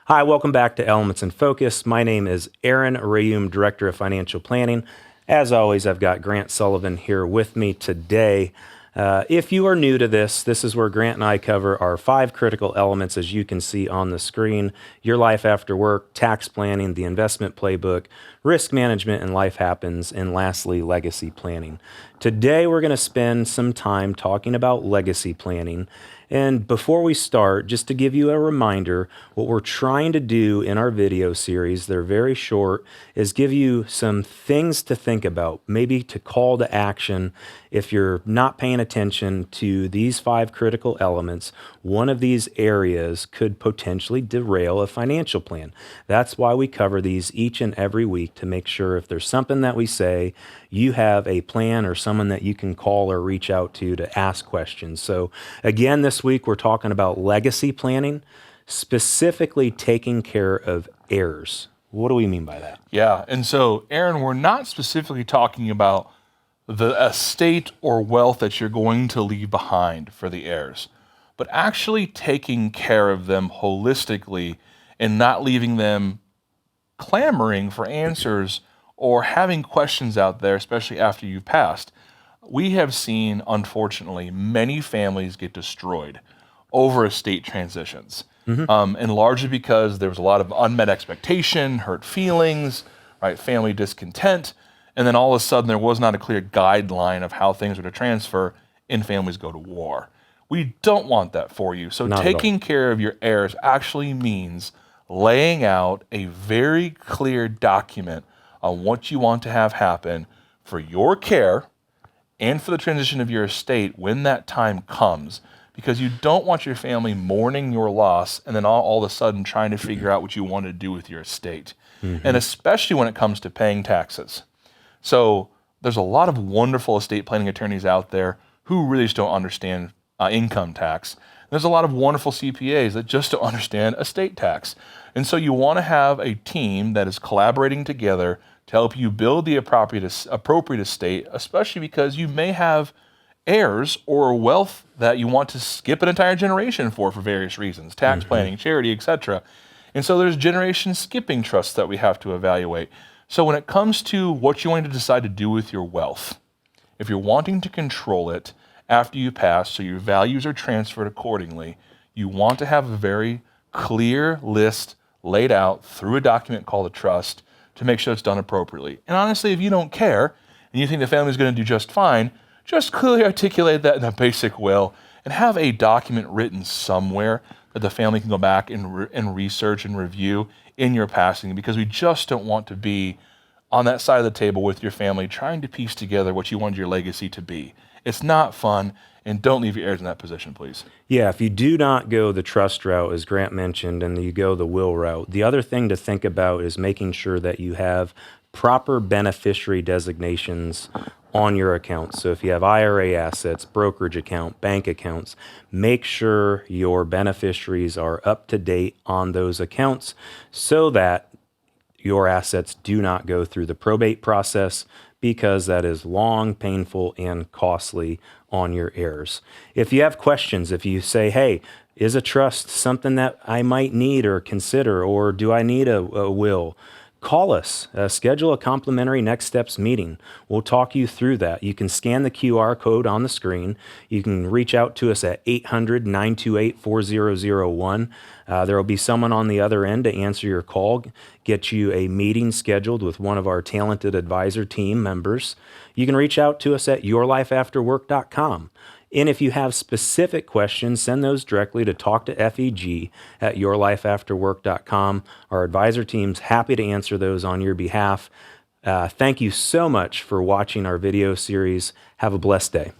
Hi, welcome back to Elements in Focus. My name is Aaron Rheaume, Director of Financial Planning. As always, I've got Grant Soliven here with me today. If you are new to this is where Grant and I cover our 5 critical elements, as you can see on the screen: your life after work, tax planning, the investment playbook, risk management, and life happens, and lastly, legacy planning. Today, we're going to spend some time talking about legacy planning. And before we start, just to give you a reminder, what we're trying to do in our video series, they're very short, is give you some things to think about, maybe to call to action. If you're not paying attention to these 5 critical elements, one of these areas could potentially derail a financial plan. That's why we cover these each and every week, to make sure if there's something that we say, you have a plan or someone that you can call or reach out to ask questions. So again, this week we're talking about legacy planning, specifically taking care of heirs. What do we mean by that? Yeah, and so, Aaron, we're not specifically talking about the estate or wealth that you're going to leave behind for the heirs, but actually taking care of them holistically and not leaving them clamoring for answers or having questions out there, especially after you've passed. We have seen, unfortunately, many families get destroyed over estate transitions. And largely because there was a lot of unmet expectation, hurt feelings, right, family discontent, and then all of a sudden there was not a clear guideline of how things were to transfer, and families go to war. We don't want that for you. So taking care of your heirs actually means laying out a very clear document on what you want to have happen for your care and for the transition of your estate when that time comes, because you don't want your family mourning your loss and then all of a sudden trying to figure out what you want to do with your estate. And especially when it comes to paying taxes. So there's a lot of wonderful estate planning attorneys out there who really just don't understand income tax. There's a lot of wonderful CPAs that just don't understand estate tax. And so you want to have a team that is collaborating together to help you build the appropriate estate, especially because you may have heirs or wealth that you want to skip an entire generation for various reasons, tax planning, charity, etc. And so there's generation skipping trusts that we have to evaluate. So when it comes to what you want to decide to do with your wealth, if you're wanting to control it after you pass so your values are transferred accordingly, you want to have a very clear list laid out through a document called a trust to make sure it's done appropriately. And honestly, if you don't care and you think the family's going to do just fine, just clearly articulate that in a basic will and have a document written somewhere that the family can go back and research and review in your passing, because we just don't want to be on that side of the table with your family trying to piece together what you want your legacy to be. It's not fun, and don't leave your heirs in that position, please. Yeah, if you do not go the trust route, as Grant mentioned, and you go the will route, the other thing to think about is making sure that you have proper beneficiary designations on your account. So if you have IRA assets, brokerage account, bank accounts, make sure your beneficiaries are up to date on those accounts so that your assets do not go through the probate process, because that is long, painful, and costly on your heirs. If you have questions, if you say, hey, is a trust something that I might need or consider, or do I need a will? Call us, schedule a complimentary Next Steps meeting. We'll talk you through that. You can scan the QR code on the screen. You can reach out to us at 800-928-4001. There will be someone on the other end to answer your call, get you a meeting scheduled with one of our talented advisor team members. You can reach out to us at yourlifeafterwork.com. And if you have specific questions, send those directly to talk-to-FEG@yourlifeafterwork.com. Our advisor team's happy to answer those on your behalf. Thank you so much for watching our video series. Have a blessed day.